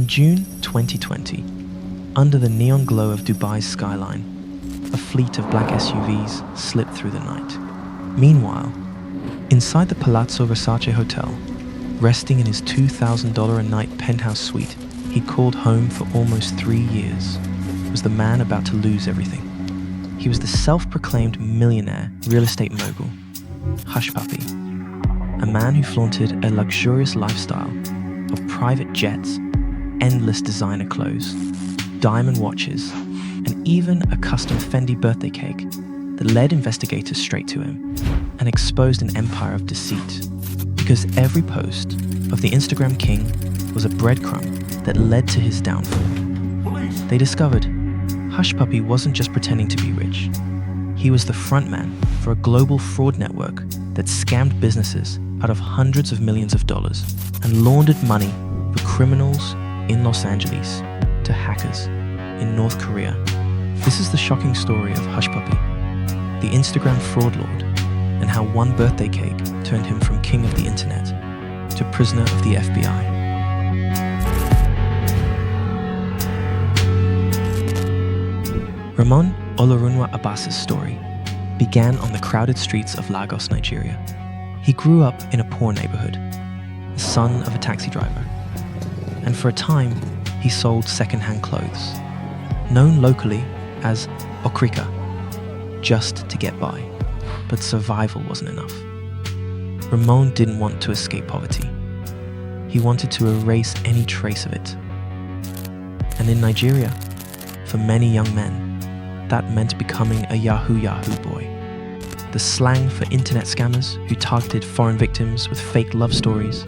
In June 2020, under the neon glow of Dubai's skyline, a fleet of black SUVs slipped through the night. Meanwhile, inside the Palazzo Versace Hotel, resting in his $2,000 a night penthouse suite he'd called home for almost 3 years, was the man about to lose everything. He was the self-proclaimed millionaire real estate mogul, Hushpuppi, a man who flaunted a luxurious lifestyle of private jets, endless designer clothes, diamond watches, and even a custom Fendi birthday cake that led investigators straight to him and exposed an empire of deceit. Because every post of the Instagram king was a breadcrumb that led to his downfall. They discovered Hushpuppi wasn't just pretending to be rich. He was the frontman for a global fraud network that scammed businesses out of hundreds of millions of dollars and laundered money for criminals in Los Angeles to hackers in North Korea. This is the shocking story of Hushpuppi, the Instagram fraud lord, and how one birthday cake turned him from king of the internet to prisoner of the FBI. Ramon Olorunwa Abbas's story began on the crowded streets of Lagos, Nigeria. He grew up in a poor neighborhood, the son of a taxi driver, and for a time he sold second-hand clothes, known locally as okrika, just to get by. But survival wasn't enough. Ramon didn't want to escape poverty. He wanted to erase any trace of it. And in Nigeria, for many young men, that meant becoming a Yahoo boy, the slang for internet scammers who targeted foreign victims with fake love stories,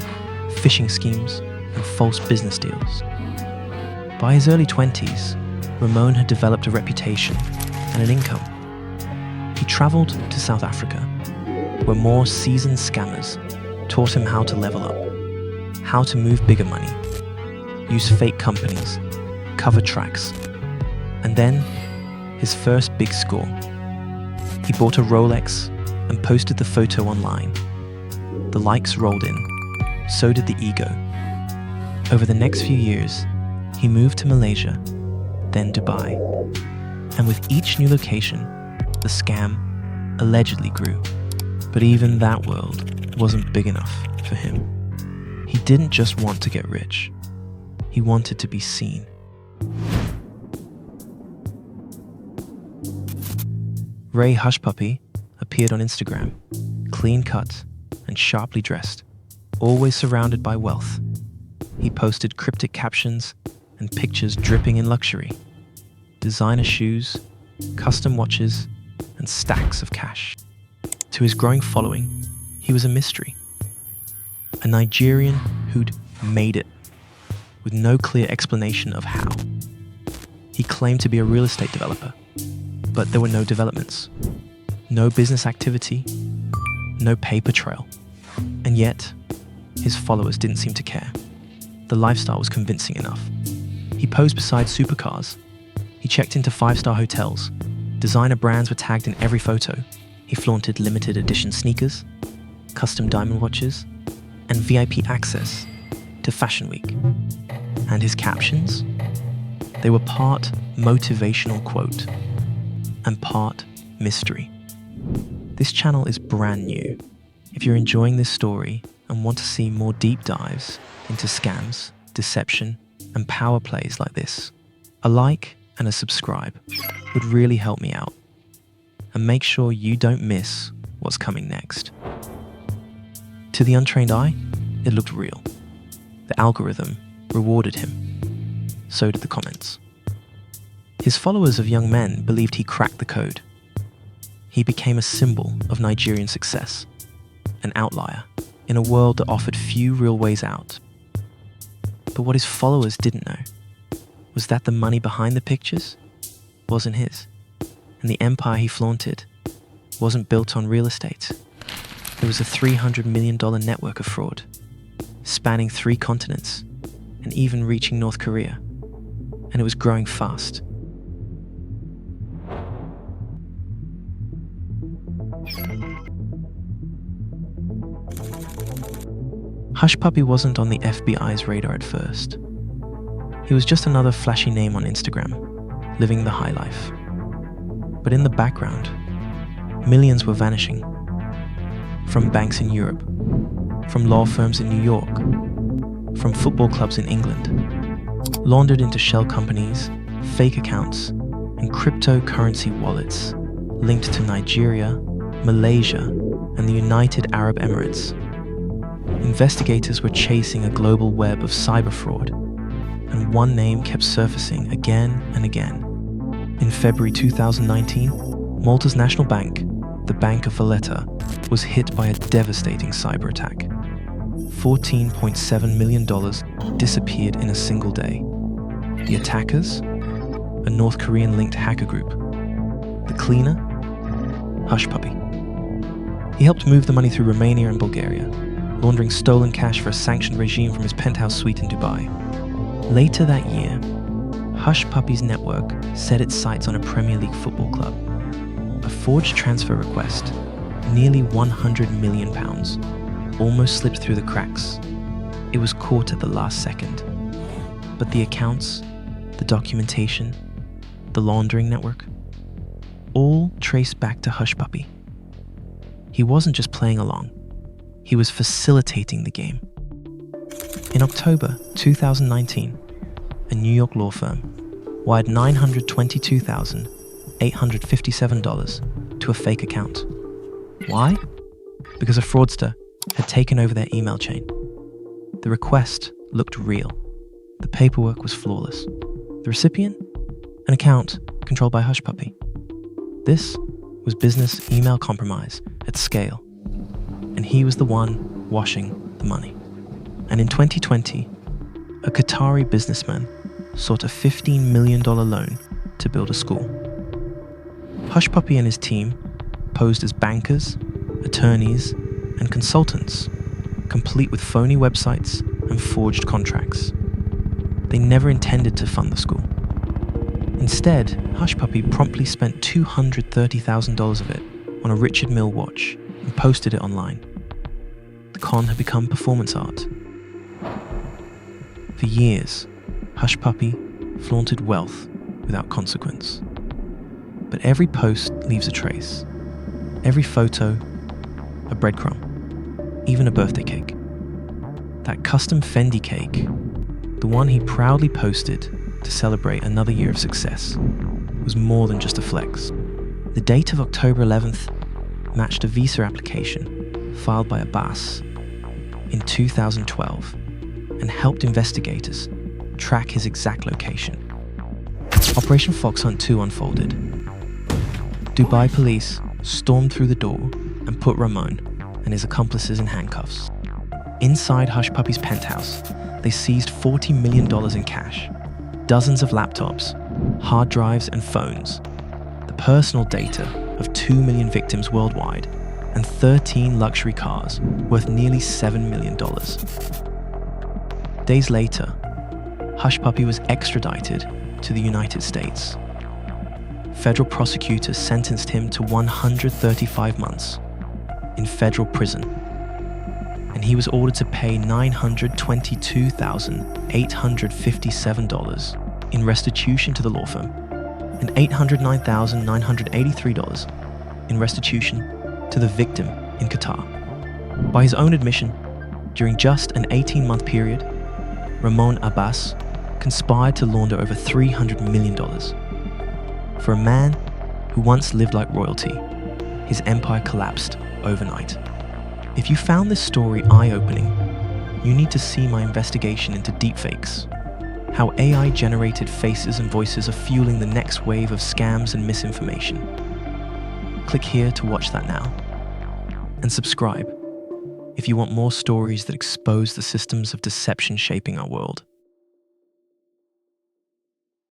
phishing schemes, and false business deals. By his early 20s, Ramon had developed a reputation and an income. He traveled to South Africa, where more seasoned scammers taught him how to level up, how to move bigger money, use fake companies, cover tracks, and then his first big score. He bought a Rolex and posted the photo online. The likes rolled in, so did the ego. Over the next few years, he moved to Malaysia, then Dubai, and with each new location, the scam allegedly grew. But even that world wasn't big enough for him. He didn't just want to get rich. He wanted to be seen. Ray Hushpuppi appeared on Instagram, clean-cut and sharply dressed, always surrounded by wealth. He posted cryptic captions and pictures dripping in luxury, designer shoes, custom watches, and stacks of cash. To his growing following, he was a mystery. A Nigerian who'd made it, with no clear explanation of how. He claimed to be a real estate developer, but there were no developments, no business activity, no paper trail. And yet, his followers didn't seem to care. The lifestyle was convincing enough. He posed beside supercars. He checked into 5-star hotels. Designer brands were tagged in every photo. He flaunted limited edition sneakers, custom diamond watches, and VIP access to Fashion Week. And his captions? They were part motivational quote and part mystery. This channel is brand new. If you're enjoying this story and want to see more deep dives into scams, deception, and power plays like this, a like and a subscribe would really help me out. And make sure you don't miss what's coming next. To the untrained eye, it looked real. The algorithm rewarded him. So did the comments. His followers of young men believed he cracked the code. He became a symbol of Nigerian success, an outlier in a world that offered few real ways out. But what his followers didn't know was that the money behind the pictures wasn't his, and the empire he flaunted wasn't built on real estate. It was a $300 million network of fraud, spanning 3 continents and even reaching North Korea, and it was growing fast. Hushpuppi wasn't on the FBI's radar at first. He was just another flashy name on Instagram, living the high life. But in the background, millions were vanishing. From banks in Europe, from law firms in New York, from football clubs in England, laundered into shell companies, fake accounts, and cryptocurrency wallets linked to Nigeria, Malaysia, and the United Arab Emirates. Investigators were chasing a global web of cyber fraud, and one name kept surfacing again and again. In February 2019, Malta's national bank, the Bank of Valletta, was hit by a devastating cyber attack. $14.7 million disappeared in a single day. The attackers? A North Korean-linked hacker group. The cleaner? Hushpuppi. He helped move the money through Romania and Bulgaria, laundering stolen cash for a sanctioned regime from his penthouse suite in Dubai. Later that year, Hushpuppi's network set its sights on a Premier League football club. A forged transfer request, nearly £100 million, almost slipped through the cracks. It was caught at the last second. But the accounts, the documentation, the laundering network, all traced back to Hushpuppi. He wasn't just playing along, he was facilitating the game. In October 2019, a New York law firm wired $922,857 to a fake account. Why? Because a fraudster had taken over their email chain. The request looked real. The paperwork was flawless. The recipient? An account controlled by Hushpuppi. This was business email compromise at scale, and he was the one washing the money. And in 2020, a Qatari businessman sought a $15 million loan to build a school. Hushpuppi and his team posed as bankers, attorneys, and consultants, complete with phony websites and forged contracts. They never intended to fund the school. Instead, Hushpuppi promptly spent $230,000 of it on a Richard Mille watch and posted it online. The con had become performance art. For years, Hushpuppi flaunted wealth without consequence. But every post leaves a trace. Every photo, a breadcrumb, even a birthday cake. That custom Fendi cake, the one he proudly posted to celebrate another year of success, was more than just a flex. The date of October 11th matched a visa application filed by Abbas in 2012 and helped investigators track his exact location. Operation Fox Hunt 2 unfolded. Dubai police stormed through the door and put Ramon and his accomplices in handcuffs. Inside Hushpuppi's penthouse, they seized $40 million in cash, dozens of laptops, hard drives and phones, the personal data of 2 million victims worldwide, and 13 luxury cars worth nearly $7 million. Days later, Hushpuppi was extradited to the United States. Federal prosecutors sentenced him to 135 months in federal prison, and he was ordered to pay $922,857 in restitution to the law firm and $809,983 in restitution to the victim in Qatar. By his own admission, during just an 18-month period, Ramon Abbas conspired to launder over $300 million. For a man who once lived like royalty, his empire collapsed overnight. If you found this story eye-opening, you need to see my investigation into deepfakes, how AI-generated faces and voices are fueling the next wave of scams and misinformation. Click here to watch that now. And subscribe if you want more stories that expose the systems of deception shaping our world.